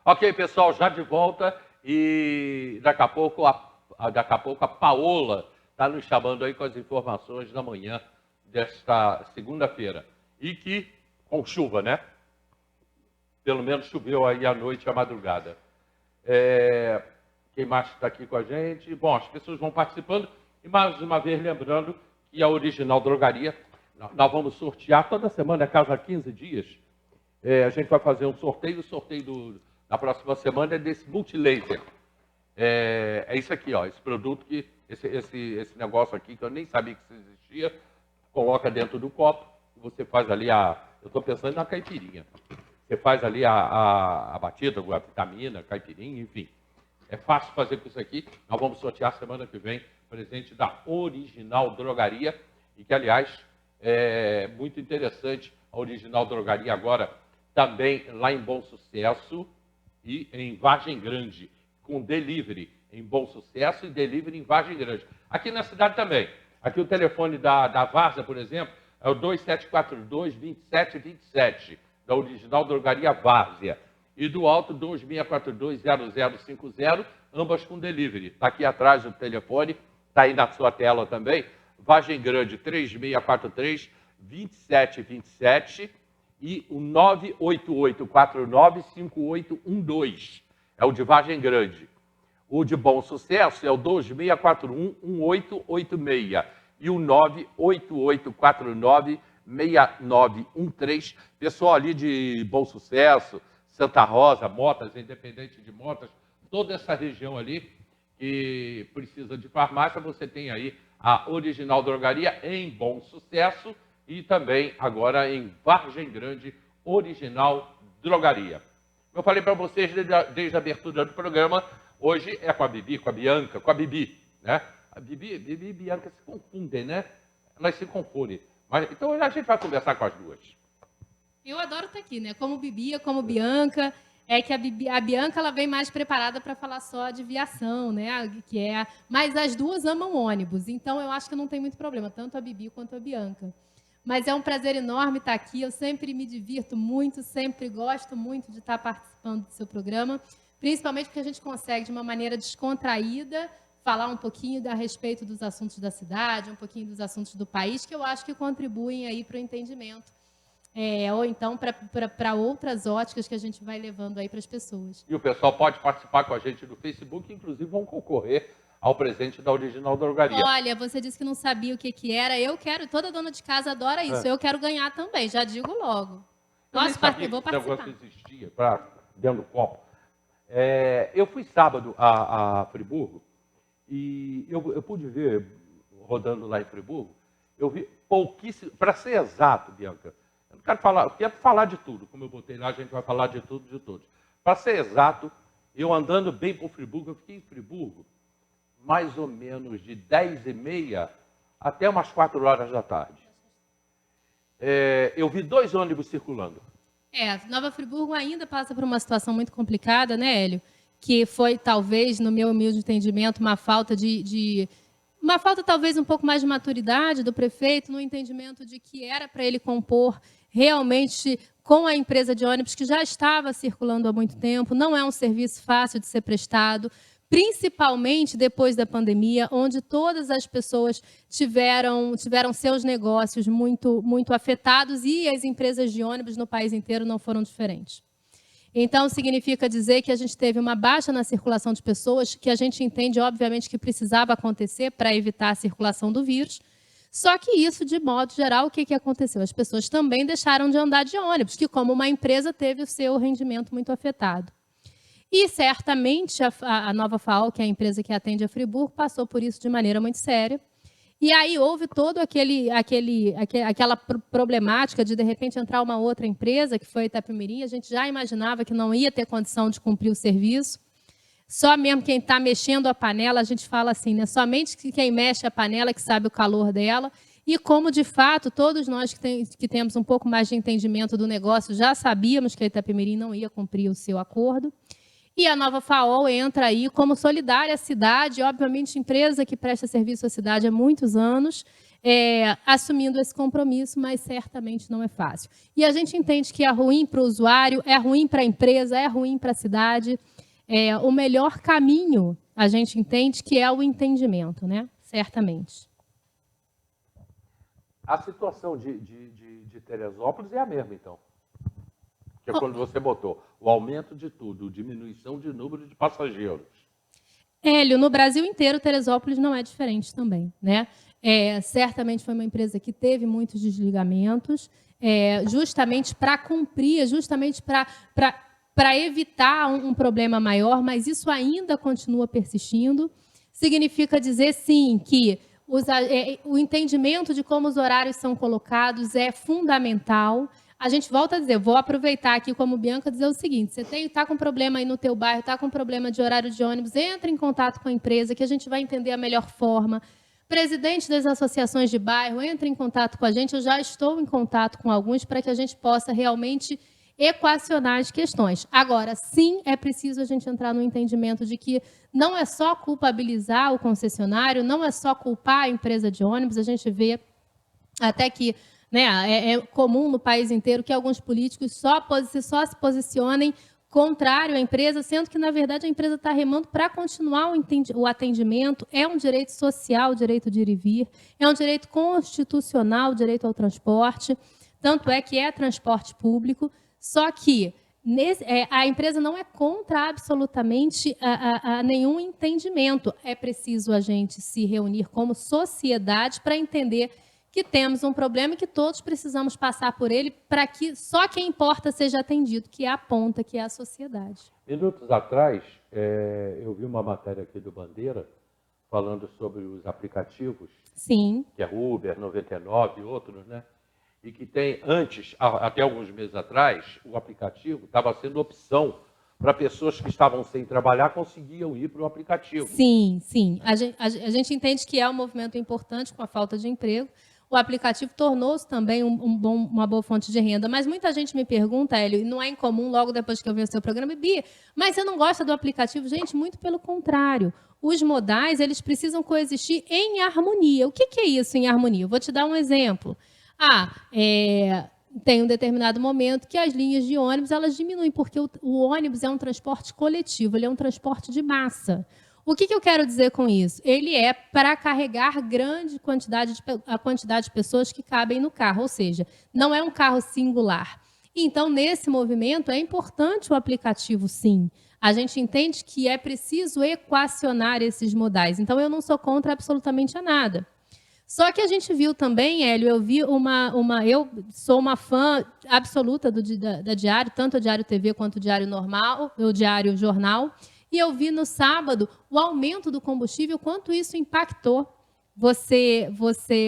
Ok, pessoal, já de volta e daqui a pouco a Paola está nos chamando aí com as informações da manhã desta segunda-feira. E que, com chuva, né? Pelo menos choveu aí à noite e à madrugada. Quem mais está aqui com a gente? Bom, as pessoas vão participando. E mais uma vez, lembrando que a Original Drogaria, nós vamos sortear toda semana, a cada 15 dias. A gente vai fazer um sorteio. O sorteio da próxima semana é desse multilaser. É isso aqui, ó, esse produto, esse negócio aqui, que eu nem sabia que isso existia. Coloca dentro do copo, você faz ali eu estou pensando na caipirinha. Você faz ali a batida, a vitamina, caipirinha, enfim. É fácil fazer com isso aqui. Nós vamos sortear semana que vem, presente da Original Drogaria, e que, aliás, é muito interessante. A Original Drogaria agora também lá em Bom Sucesso e em Vargem Grande, com delivery em Bom Sucesso e delivery em Vargem Grande. Aqui na cidade também. Aqui o telefone da Várzea, por exemplo, é o 2742-2727, da Original Drogaria Várzea. E do Alto, 2642-0050, ambas com delivery. Está aqui atrás do telefone, está aí na sua tela também. Vargem Grande, 3642-2727 e o 988495812. É o de Vargem Grande. O de Bom Sucesso é o 2641-1886 e o 988496913. Pessoal ali de Bom Sucesso, Santa Rosa, Motas, Independente de Motas, toda essa região ali que precisa de farmácia, você tem aí a Original Drogaria em Bom Sucesso e também agora em Vargem Grande, Original Drogaria. Eu falei para vocês desde a abertura do programa, hoje é com a Bibi, com a Bianca, com a Bibi, né? A Bibi e Bianca se confundem, né? Elas se confundem. Mas, então a gente vai conversar com as duas. Eu adoro estar aqui, né? Como Bibi, como Bianca. É que a Bianca ela vem mais preparada para falar só de viação, né? Mas as duas amam ônibus, então eu acho que não tem muito problema, tanto a Bibi quanto a Bianca. Mas é um prazer enorme estar aqui, eu sempre me divirto muito, sempre gosto muito de estar participando do seu programa, principalmente porque a gente consegue, de uma maneira descontraída, falar um pouquinho a respeito dos assuntos da cidade, um pouquinho dos assuntos do país, que eu acho que contribuem aí para o entendimento. Ou então para outras óticas que a gente vai levando aí para as pessoas. E o pessoal pode participar com a gente no Facebook, inclusive vão concorrer ao presente da Original Drogaria. Olha, você disse que não sabia o que era. Eu quero, toda dona de casa adora isso. Eu quero ganhar também, já digo logo. Eu vou participar. Esse negócio existia dentro do copo. Eu fui sábado a Friburgo e eu pude ver, rodando lá em Friburgo, eu vi pouquíssimo, para ser exato, Bianca, eu quero falar de tudo, como eu botei lá, a gente vai falar de tudo, de todos. Para ser exato, eu andando bem por Friburgo, eu fiquei em Friburgo mais ou menos de 10h30 até umas 4 horas da tarde. Eu vi 2 ônibus circulando. Nova Friburgo ainda passa por uma situação muito complicada, né, Hélio? Que foi, talvez, no meu humilde entendimento, uma falta uma falta, talvez, um pouco mais de maturidade do prefeito, no entendimento de que era para ele compor realmente com a empresa de ônibus, que já estava circulando há muito tempo, não é um serviço fácil de ser prestado, principalmente depois da pandemia, onde todas as pessoas tiveram seus negócios muito, muito afetados e as empresas de ônibus no país inteiro não foram diferentes. Então, significa dizer que a gente teve uma baixa na circulação de pessoas, que a gente entende, obviamente, que precisava acontecer para evitar a circulação do vírus. Só que isso, de modo geral, o que aconteceu? As pessoas também deixaram de andar de ônibus, que, como uma empresa, teve o seu rendimento muito afetado. E, certamente, a Nova FAO, que é a empresa que atende a Friburgo, passou por isso de maneira muito séria. E aí houve todo aquela problemática de repente, entrar uma outra empresa, que foi a Itapemirim. A gente já imaginava que não ia ter condição de cumprir o serviço. Só mesmo quem está mexendo a panela, a gente fala assim, né? Somente quem mexe a panela que sabe o calor dela. E como, de fato, todos nós que temos um pouco mais de entendimento do negócio, já sabíamos que a Itapemirim não ia cumprir o seu acordo. E a Nova FAO entra aí como solidária à cidade, obviamente empresa que presta serviço à cidade há muitos anos, assumindo esse compromisso, mas certamente não é fácil. E a gente entende que é ruim para o usuário, é ruim para a empresa, é ruim para a cidade. O melhor caminho, a gente entende que é o entendimento, né? Certamente. A situação de Teresópolis é a mesma, então. Que é quando você botou o aumento de tudo, diminuição de número de passageiros. Hélio, no Brasil inteiro, Teresópolis não é diferente também, né? Certamente foi uma empresa que teve muitos desligamentos, justamente para cumprir, justamente para evitar um problema maior, mas isso ainda continua persistindo. Significa dizer, sim, que o entendimento de como os horários são colocados é fundamental. A gente volta a dizer, vou aproveitar aqui como Bianca dizer o seguinte, você está com problema aí no teu bairro, está com problema de horário de ônibus, entre em contato com a empresa que a gente vai entender a melhor forma. Presidente das associações de bairro, entre em contato com a gente, eu já estou em contato com alguns para que a gente possa realmente equacionar as questões. Agora, sim, é preciso a gente entrar no entendimento de que não é só culpabilizar o concessionário, não é só culpar a empresa de ônibus, a gente vê até que é comum no país inteiro que alguns políticos só se posicionem contrário à empresa, sendo que, na verdade, a empresa está remando para continuar o atendimento. É um direito social, o direito de ir e vir, é um direito constitucional, o direito ao transporte, tanto é que é transporte público, só que a empresa não é contra absolutamente a nenhum entendimento. É preciso a gente se reunir como sociedade para entender que temos um problema e que todos precisamos passar por ele para que só quem importa seja atendido, que é a ponta, que é a sociedade. Minutos atrás, eu vi uma matéria aqui do Bandeira falando sobre os aplicativos. Sim. Que é Uber, 99 e outros, né? E que tem, antes, até alguns meses atrás, o aplicativo estava sendo opção para pessoas que estavam sem trabalhar, conseguiam ir para o aplicativo. Sim, sim. A gente entende que é um movimento importante com a falta de emprego. O aplicativo tornou-se também uma boa fonte de renda. Mas muita gente me pergunta, Hélio, e não é incomum, logo depois que eu vi o seu programa, Bia, mas você não gosta do aplicativo? Gente, muito pelo contrário. Os modais, eles precisam coexistir em harmonia. O que é isso em harmonia? Eu vou te dar um exemplo. Tem um determinado momento que as linhas de ônibus elas diminuem, porque o ônibus é um transporte coletivo, ele é um transporte de massa. O que eu quero dizer com isso? Ele é para carregar grande a quantidade de pessoas que cabem no carro, ou seja, não é um carro singular. Então, nesse movimento, é importante o aplicativo, sim. A gente entende que é preciso equacionar esses modais. Então, eu não sou contra absolutamente a nada. Só que a gente viu também, Hélio, eu sou uma fã absoluta da Diário, tanto o Diário TV quanto o Diário Normal, o Diário Jornal, e eu vi no sábado o aumento do combustível, quanto isso impactou. Você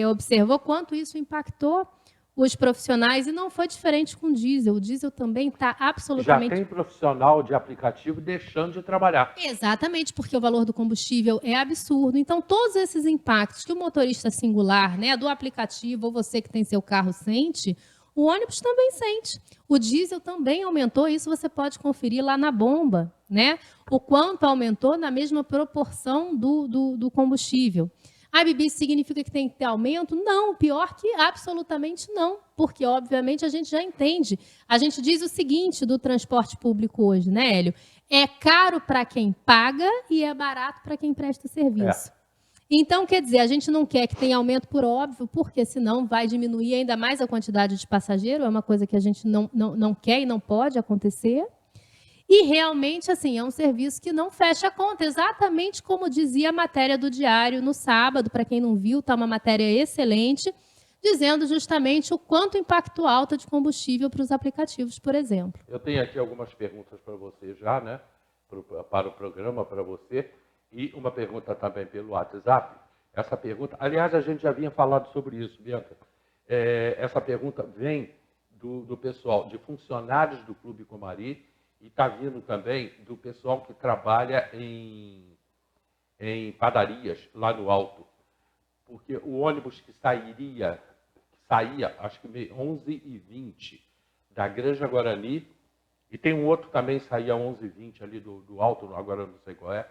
observou quanto isso impactou os profissionais, e não foi diferente com o diesel. O diesel também está absolutamente... Já tem profissional de aplicativo deixando de trabalhar. Exatamente, porque o valor do combustível é absurdo. Então, todos esses impactos que o motorista singular, do aplicativo, ou você que tem seu carro sente, o ônibus também sente. O diesel também aumentou, isso você pode conferir lá na bomba, o quanto aumentou na mesma proporção do combustível. Bibi, significa que tem que ter aumento? Não, pior que absolutamente não, porque, obviamente, a gente já entende. A gente diz o seguinte do transporte público hoje, Hélio? É caro para quem paga e é barato para quem presta serviço. Então, quer dizer, a gente não quer que tenha aumento por óbvio, porque senão vai diminuir ainda mais a quantidade de passageiro, é uma coisa que a gente não quer e não pode acontecer. E realmente, assim, é um serviço que não fecha a conta, exatamente como dizia a matéria do Diário no sábado. Para quem não viu, está uma matéria excelente, dizendo justamente o quanto impactou a alta de combustível para os aplicativos, por exemplo. Eu tenho aqui algumas perguntas para você já, para o programa, para você, e uma pergunta também pelo WhatsApp. Essa pergunta, aliás, a gente já vinha falado sobre isso, Bianca. Essa pergunta vem do pessoal, de funcionários do Clube Comari, e está vindo também do pessoal que trabalha em padarias lá no alto. Porque o ônibus que saía, acho que 11h20, da Granja Guarani, e tem um outro também que saía 11h20 ali do alto, agora eu não sei qual é,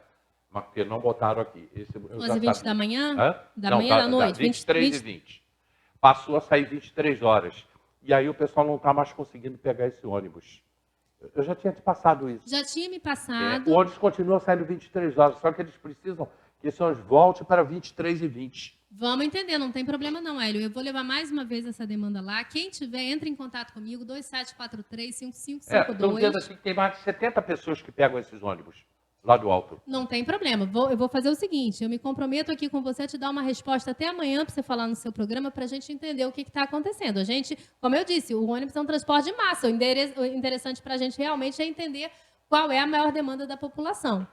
mas porque não botaram aqui. Esse eu já 11h20 sabia. da manhã? Hã? Da Não, manhã, da noite? 23h20. Passou a sair 23 horas. E aí o pessoal não está mais conseguindo pegar esse ônibus. Eu já tinha te passado isso. Já tinha me É, passado. o ônibus continua saindo 23 horas, só que eles precisam que esse ônibus volte para 23h20. Vamos entender, não tem problema não, Hélio. Eu vou levar mais uma vez essa demanda lá. Quem tiver, entre em contato comigo, 2743-5552. Estou dizendo assim que tem mais de 70 pessoas que pegam esses ônibus lá do alto. Não tem problema. Eu vou fazer o seguinte, eu me comprometo aqui com você a te dar uma resposta até amanhã para você falar no seu programa para a gente entender o que está acontecendo. A gente, como eu disse, o ônibus é um transporte de massa. O interessante para a gente realmente é entender qual é a maior demanda da população.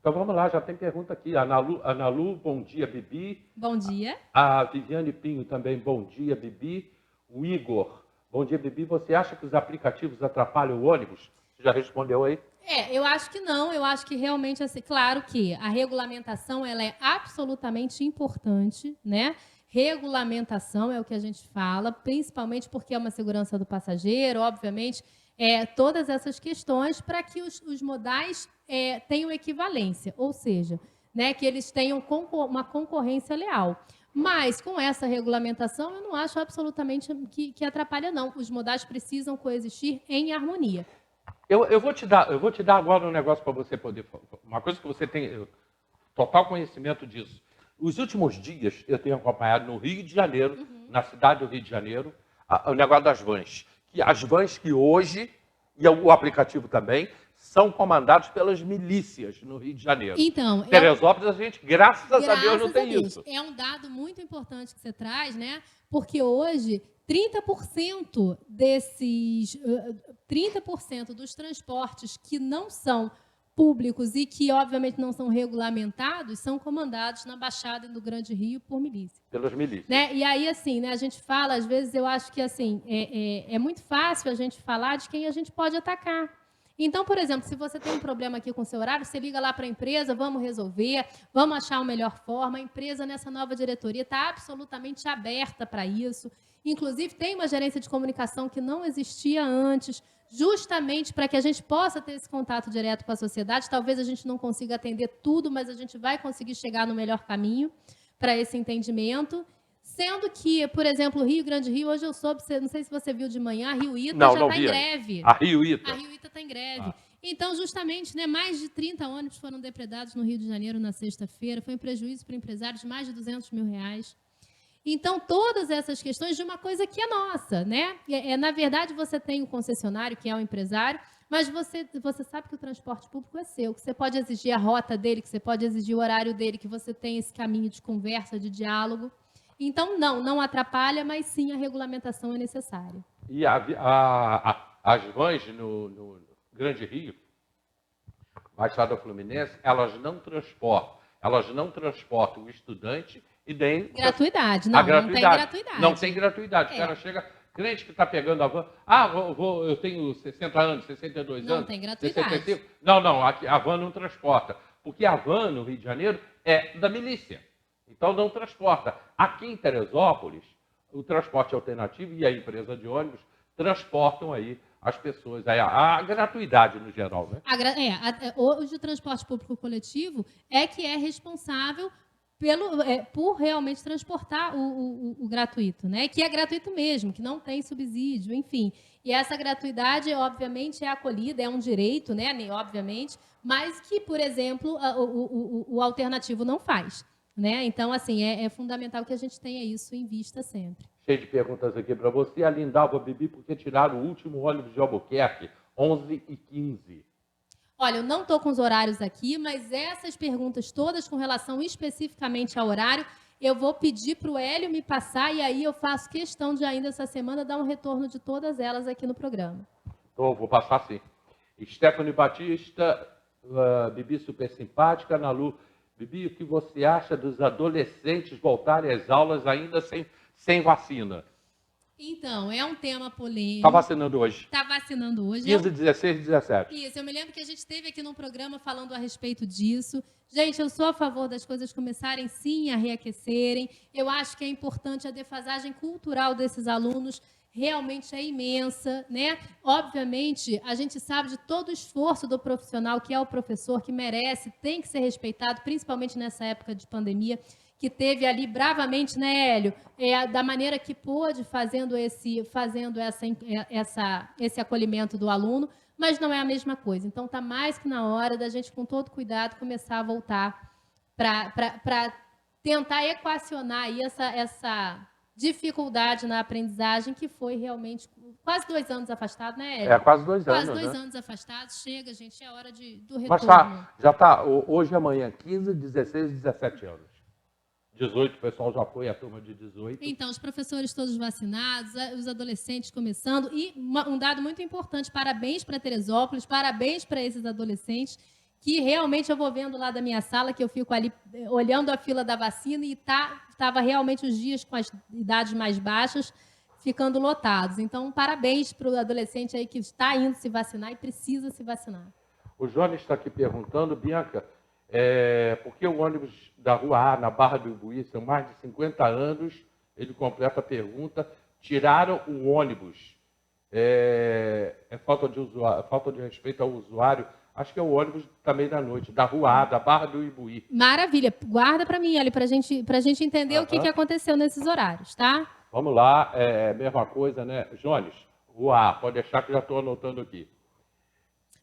Então vamos lá, já tem pergunta aqui. Ana Lu, bom dia, Bibi. Bom dia. A Viviane Pinho também, bom dia, Bibi. O Igor, bom dia, Bibi. Você acha que os aplicativos atrapalham o ônibus? Você já respondeu aí? Eu acho que não. Eu acho que realmente, assim, claro que a regulamentação ela é absolutamente importante, né? Regulamentação é o que a gente fala, principalmente porque é uma segurança do passageiro, obviamente, todas essas questões para que os modais tenham equivalência, ou seja, né, que eles tenham uma concorrência leal. Mas, com essa regulamentação, eu não acho absolutamente que atrapalha, não. Os modais precisam coexistir em harmonia. Eu vou te dar agora um negócio para você poder... Uma coisa que você tem total conhecimento disso. Os últimos dias, eu tenho acompanhado no Rio de Janeiro, na cidade do Rio de Janeiro, o negócio das vans. Que as vans que hoje, e o aplicativo também, são comandados pelas milícias no Rio de Janeiro. Então, Teresópolis, a gente, graças a Deus, não tem isso. É um dado muito importante que você traz, né? Porque hoje, 30% desses... 30% dos transportes que não são públicos e que, obviamente, não são regulamentados, são comandados na Baixada e no Grande Rio por milícia. Pelas milícias. Né? E aí, assim, né, a gente fala, às vezes, eu acho que assim, é muito fácil a gente falar de quem a gente pode atacar. Então, por exemplo, se você tem um problema aqui com o seu horário, você liga lá para a empresa, vamos resolver, vamos achar uma melhor forma. A empresa, nessa nova diretoria, está absolutamente aberta para isso. Inclusive, tem uma gerência de comunicação que não existia antes, justamente para que a gente possa ter esse contato direto com a sociedade. Talvez a gente não consiga atender tudo, mas a gente vai conseguir chegar no melhor caminho para esse entendimento. Sendo que, por exemplo, Rio Grande Rio, hoje eu soube, não sei se você viu de manhã, a Rio Ita já está em greve. A Rio Ita. A Rio Ita está em greve. Então, justamente, né, mais de 30 ônibus foram depredados no Rio de Janeiro na sexta-feira. Foi um prejuízo para empresários de mais de R$200 mil. Então, todas essas questões de uma coisa que é nossa, né? Na verdade, você tem o concessionário, que é o empresário, mas você sabe que o transporte público é seu, que você pode exigir a rota dele, que você pode exigir o horário dele, que você tem esse caminho de conversa, de diálogo. Então, não atrapalha, mas sim a regulamentação é necessária. E as vans no Grande Rio, Baixada Fluminense, elas não transportam o estudante e nem... Gratuidade, não tem gratuidade. Não tem gratuidade. O cara chega, crente que está pegando a van, eu tenho 60 anos, 62 anos. Não tem gratuidade. 65. Não, a van não transporta. Porque a van no Rio de Janeiro é da milícia. Então, não transporta. Aqui em Teresópolis, o transporte alternativo e a empresa de ônibus transportam aí as pessoas. A gratuidade, no geral, né? Hoje, o transporte público coletivo é que é responsável por realmente transportar o gratuito, né? Que é gratuito mesmo, que não tem subsídio, enfim. E essa gratuidade, obviamente, é acolhida, é um direito, né? Obviamente, mas que, por exemplo, o alternativo não faz. Né? Então, assim, é fundamental que a gente tenha isso em vista sempre. Cheio de perguntas aqui para você. A Lindalva, Bibi, por que tiraram o último ônibus de Albuquerque, 11h15? Olha, eu não estou com os horários aqui, mas essas perguntas todas com relação especificamente ao horário, eu vou pedir para o Hélio me passar e aí eu faço questão de ainda essa semana dar um retorno de todas elas aqui no programa. Então, vou passar sim. Stephanie Batista, Bibi super simpática, Ana Lu. Bibi, o que você acha dos adolescentes voltarem às aulas ainda sem vacina? Então, é um tema polêmico. Está vacinando hoje. Está vacinando hoje. 15, 16, 17. Isso, eu me lembro que a gente esteve aqui num programa falando a respeito disso. Gente, eu sou a favor das coisas começarem, sim, a reaquecerem. Eu acho que é importante a defasagem cultural desses alunos realmente é imensa, né? Obviamente, a gente sabe de todo o esforço do profissional, que é o professor, que merece, tem que ser respeitado, principalmente nessa época de pandemia, que teve ali bravamente, né, Hélio? Da maneira que pôde, fazendo esse acolhimento do aluno, mas não é a mesma coisa. Então, está mais que na hora da gente, com todo cuidado, começar a voltar para tentar equacionar aí essa dificuldade na aprendizagem, que foi realmente quase 2 anos afastado, né, Hélio? Quase 2 anos, Quase 2 né? anos afastados. Chega, gente, é hora do retorno. Mas já está, hoje e amanhã, 15, 16, 17 anos. 18, o pessoal já foi, a turma de 18. Então, os professores todos vacinados, os adolescentes começando. E um dado muito importante, parabéns para Teresópolis, parabéns para esses adolescentes, que realmente eu vou vendo lá da minha sala, que eu fico ali olhando a fila da vacina e estava realmente os dias com as idades mais baixas ficando lotados. Então, parabéns para o adolescente aí que está indo se vacinar e precisa se vacinar. O Jones está aqui perguntando, Bianca, por que o ônibus da Rua A, na Barra do Ibuí, são mais de 50 anos, ele completa a pergunta, tiraram o ônibus. É falta de respeito ao usuário. Acho que é o ônibus também da noite, da Rua A, da Barra do Ibuí. Maravilha. Guarda para mim, Ali, para a gente entender o que aconteceu nesses horários, tá? Vamos lá, mesma coisa, né? Jones, Rua A, pode deixar que já estou anotando aqui.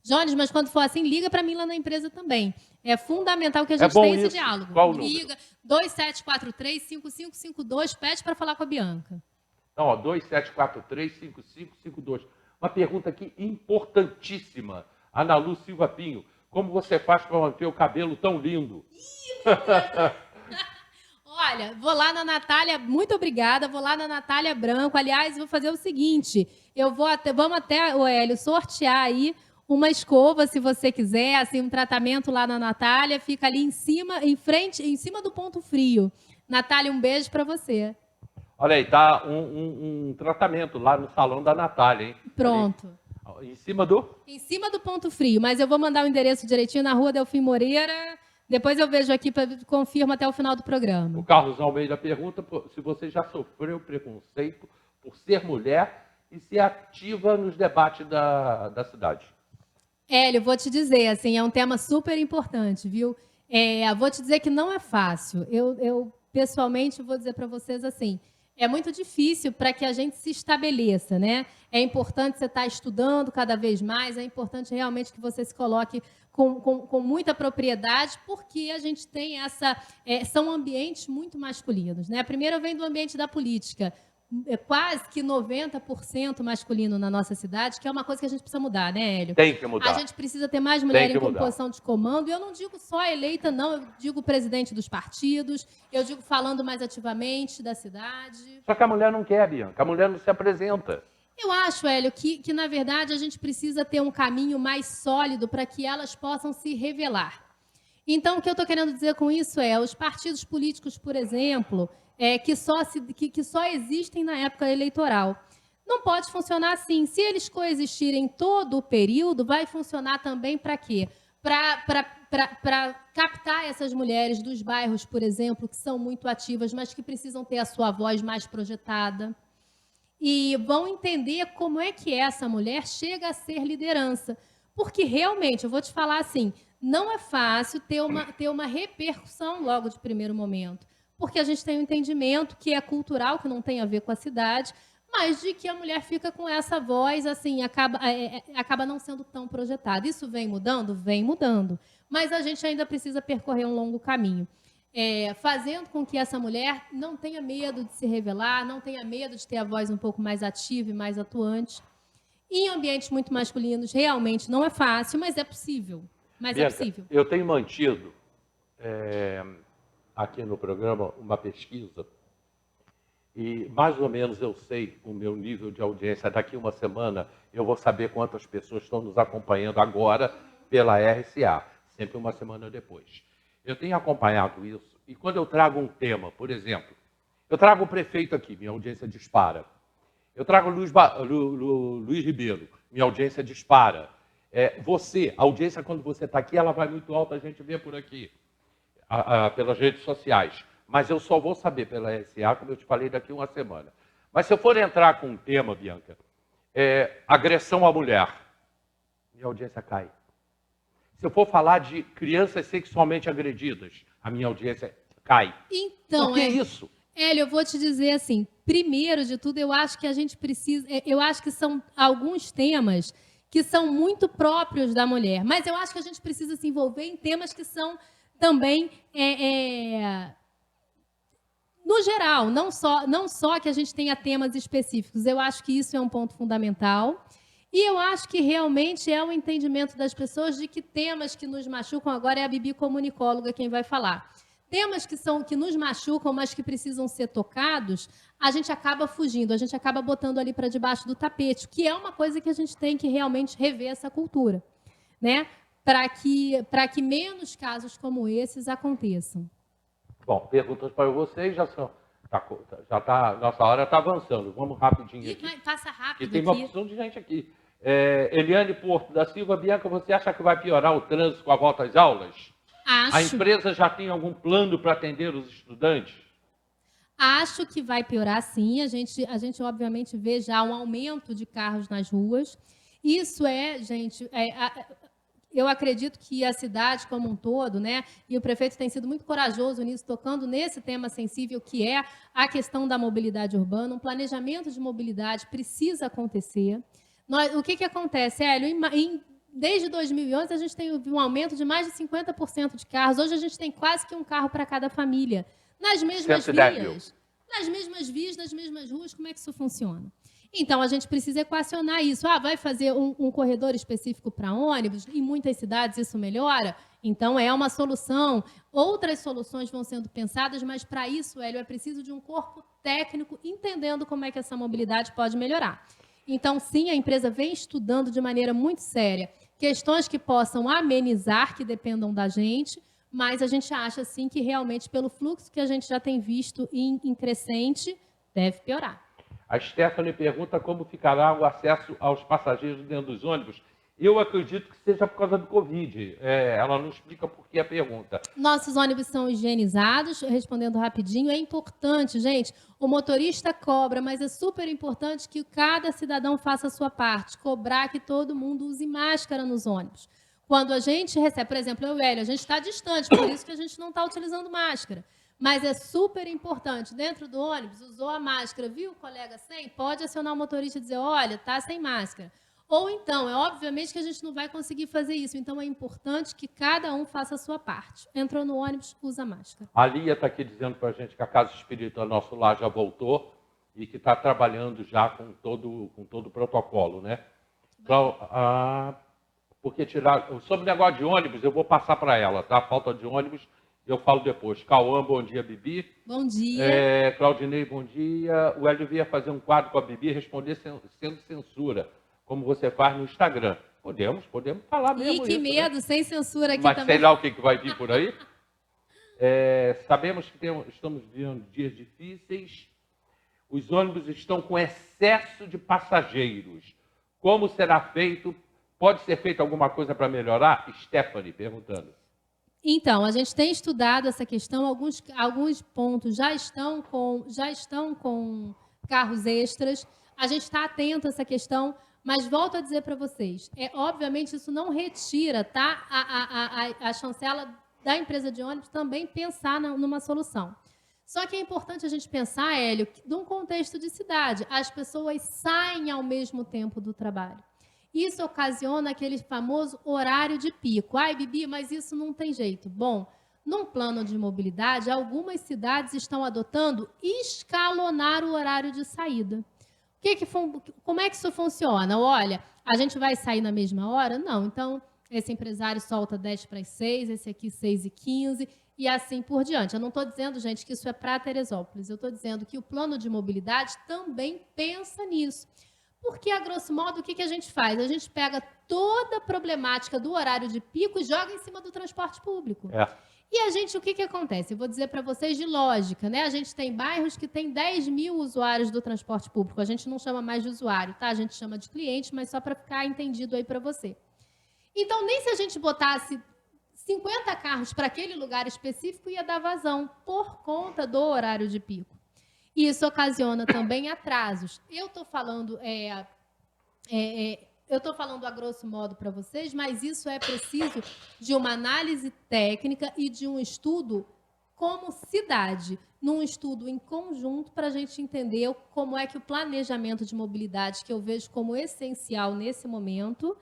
Jones, mas quando for assim, liga para mim lá na empresa também. É fundamental que a gente tenha esse diálogo. Qual liga, 2743-5552, pede para falar com a Bianca. Não, 2743-5552. Uma pergunta aqui importantíssima. Ana Lu Silva Pinho, como você faz para manter o cabelo tão lindo? Olha, vou lá na Natália, muito obrigada, vou lá na Natália Branco. Aliás, vou fazer o seguinte, vamos até, o Hélio, sortear aí uma escova, se você quiser, assim, um tratamento lá na Natália, fica ali em cima do ponto frio. Natália, um beijo para você. Olha aí, tá um tratamento lá no salão da Natália, hein? Pronto. Em cima do? Em cima do ponto frio, mas eu vou mandar o endereço direitinho na Rua Delfim Moreira. Depois eu vejo aqui, confirmo até o final do programa. O Carlos Almeida pergunta se você já sofreu preconceito por ser mulher e ser ativa nos debates da cidade. Hélio, vou te dizer, assim, é um tema super importante, viu? Vou te dizer que não é fácil. Eu pessoalmente, vou dizer para vocês assim, é muito difícil para que a gente se estabeleça, né? É importante você estar estudando cada vez mais, é importante realmente que você se coloque com muita propriedade, porque a gente tem são ambientes muito masculinos, né? Primeiro vem do ambiente da política, quase que 90% masculino na nossa cidade, que é uma coisa que a gente precisa mudar, né, Hélio? Tem que mudar. A gente precisa ter mais mulher em posição de comando, e eu não digo só eleita, não, eu digo presidente dos partidos, eu digo falando mais ativamente da cidade. Só que a mulher não quer, Bianca, a mulher não se apresenta. Eu acho, Hélio, que na verdade a gente precisa ter um caminho mais sólido para que elas possam se revelar. Então, o que eu estou querendo dizer com isso os partidos políticos, por exemplo, que só existem na época eleitoral. Não pode funcionar assim. Se eles coexistirem todo o período, vai funcionar também para quê? Para captar essas mulheres dos bairros, por exemplo, que são muito ativas, mas que precisam ter a sua voz mais projetada. E vão entender como é que essa mulher chega a ser liderança. Porque realmente, eu vou te falar assim, não é fácil ter uma repercussão logo de primeiro momento. Porque a gente tem um entendimento que é cultural, que não tem a ver com a cidade, mas de que a mulher fica com essa voz, assim, acaba não sendo tão projetada. Isso vem mudando? Vem mudando. Mas a gente ainda precisa percorrer um longo caminho. Fazendo com que essa mulher não tenha medo de se revelar, não tenha medo de ter a voz um pouco mais ativa e mais atuante. Em ambientes muito masculinos, realmente não é fácil, mas é possível. Bianca, é possível. Eu tenho mantido aqui no programa uma pesquisa e mais ou menos eu sei o meu nível de audiência. Daqui uma semana eu vou saber quantas pessoas estão nos acompanhando agora pela RCA, sempre uma semana depois. Eu tenho acompanhado isso e quando eu trago um tema, por exemplo, eu trago o prefeito aqui, minha audiência dispara. Eu trago Luiz Ribeiro, minha audiência dispara. A audiência quando você está aqui, ela vai muito alta, a gente vê por aqui, pelas redes sociais. Mas eu só vou saber pela RCA, como eu te falei, daqui uma semana. Mas se eu for entrar com um tema, Bianca, agressão à mulher, minha audiência cai. Se eu for falar de crianças sexualmente agredidas, a minha audiência cai. Então, Por que isso? Hélio, eu vou te dizer assim, primeiro de tudo, eu acho que a gente precisa, eu acho que são alguns temas que são muito próprios da mulher, mas eu acho que a gente precisa se envolver em temas que são também, no geral, não só que a gente tenha temas específicos, eu acho que isso é um ponto fundamental. E eu acho que realmente é o entendimento das pessoas de que temas que nos machucam, agora é a Bibi comunicóloga quem vai falar. Temas que nos machucam, mas que precisam ser tocados, a gente acaba fugindo, a gente acaba botando ali para debaixo do tapete, que é uma coisa que a gente tem que realmente rever essa cultura, né? Para que menos casos como esses aconteçam. Bom, perguntas para vocês já são. Nossa hora está avançando. Vamos rapidinho aqui. Passa rápido. E tem uma opção de gente aqui. Eliane Porto da Silva, Bianca, você acha que vai piorar o trânsito com a volta às aulas? Acho. A empresa já tem algum plano para atender os estudantes? Acho que vai piorar, sim. A gente obviamente vê já um aumento de carros nas ruas. Isso gente, eu acredito que a cidade como um todo, né, e o prefeito tem sido muito corajoso nisso, tocando nesse tema sensível que é a questão da mobilidade urbana. Um planejamento de mobilidade precisa acontecer. O que acontece, Hélio? Desde 2011, a gente tem um aumento de mais de 50% de carros. Hoje, a gente tem quase que um carro para cada família. Nas mesmas vias. Nas mesmas vias, nas mesmas ruas, como é que isso funciona? Então, a gente precisa equacionar isso. Vai fazer um corredor específico para ônibus? Em muitas cidades isso melhora? Então, é uma solução. Outras soluções vão sendo pensadas, mas para isso, Hélio, é preciso de um corpo técnico entendendo como é que essa mobilidade pode melhorar. Então, sim, a empresa vem estudando de maneira muito séria questões que possam amenizar, que dependam da gente, mas a gente acha, sim, que realmente, pelo fluxo que a gente já tem visto em crescente, deve piorar. A Stephanie pergunta como ficará o acesso aos passageiros dentro dos ônibus. Eu acredito que seja por causa do Covid. Ela não explica por que a pergunta. Nossos ônibus são higienizados, respondendo rapidinho. É importante, gente, o motorista cobra, mas é super importante que cada cidadão faça a sua parte. Cobrar que todo mundo use máscara nos ônibus. Quando a gente recebe, por exemplo, eu e Hélio, a gente está distante, por isso que a gente não está utilizando máscara. Mas é super importante, dentro do ônibus, usou a máscara, viu, colega, sem? Pode acionar o motorista e dizer, olha, está sem máscara. Ou então, obviamente que a gente não vai conseguir fazer isso, então é importante que cada um faça a sua parte. Entrou no ônibus, usa máscara. A Lia está aqui dizendo para a gente que a Casa Espírita Nosso Lar já voltou e que está trabalhando já com todo o protocolo, né? Porque sobre o negócio de ônibus, eu vou passar para ela, tá? Falta de ônibus, eu falo depois. Cauã, bom dia, Bibi. Bom dia. Claudinei, bom dia. O Hélio devia fazer um quadro com a Bibi, responder sendo censura, como você faz no Instagram. Podemos falar mesmo que isso, medo, né? Sem censura aqui mas também. Sei lá o que vai vir por aí. Sabemos que estamos vivendo dias difíceis. Os ônibus estão com excesso de passageiros. Como será feito? Pode ser feito alguma coisa para melhorar? Stephanie perguntando. Então, a gente tem estudado essa questão. Alguns pontos já estão com carros extras. A gente está atento a essa questão. Mas volto a dizer para vocês, obviamente isso não retira, tá, a chancela da empresa de ônibus também pensar numa solução. Só que é importante a gente pensar, Hélio, de um contexto de cidade. As pessoas saem ao mesmo tempo do trabalho. Isso ocasiona aquele famoso horário de pico. Ai, Bibi, mas isso não tem jeito. Bom, num plano de mobilidade, algumas cidades estão adotando escalonar o horário de saída. Como é que isso funciona? Olha, a gente vai sair na mesma hora? Não. Então, esse empresário solta 10 para as 6, esse aqui 6h15 e assim por diante. Eu não estou dizendo, gente, que isso é para Teresópolis. Eu estou dizendo que o plano de mobilidade também pensa nisso. Porque, a grosso modo, o que a gente faz? A gente pega toda a problemática do horário de pico e joga em cima do transporte público. E a gente, o que acontece? Eu vou dizer para vocês de lógica, né? A gente tem bairros que tem 10 mil usuários do transporte público. A gente não chama mais de usuário, tá? A gente chama de cliente, mas só para ficar entendido aí para você. Então, nem se a gente botasse 50 carros para aquele lugar específico, ia dar vazão por conta do horário de pico. Isso ocasiona também atrasos. Eu estou falando, eu estou falando a grosso modo para vocês, mas isso é preciso de uma análise técnica e de um estudo como cidade, num estudo em conjunto para a gente entender como é que o planejamento de mobilidade, que eu vejo como essencial nesse momento,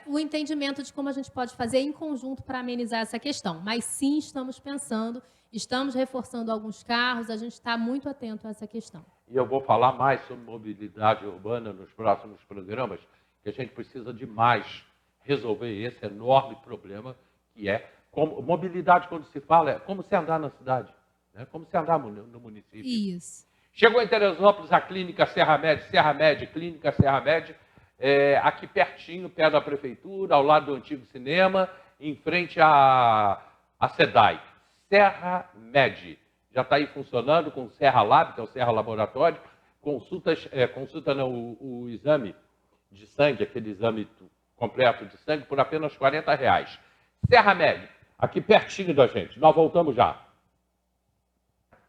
o entendimento de como a gente pode fazer em conjunto para amenizar essa questão. Mas sim, estamos pensando, estamos reforçando alguns carros, a gente está muito atento a essa questão. E eu vou falar mais sobre mobilidade urbana nos próximos programas, que a gente precisa demais resolver esse enorme problema que é mobilidade, quando se fala, é como se andar na cidade, né? Como se andar no município. Isso. Chegou em Teresópolis a Clínica Serra Med, Clínica Serra Med, aqui pertinho, perto da prefeitura, ao lado do antigo cinema, em frente à SEDAI. Serra Med. Já está aí funcionando com o Serra Lab, que é o Serra Laboratório, o exame de sangue, aquele exame completo de sangue, por apenas R$ 40. Serra Med, aqui pertinho da gente. Nós voltamos já.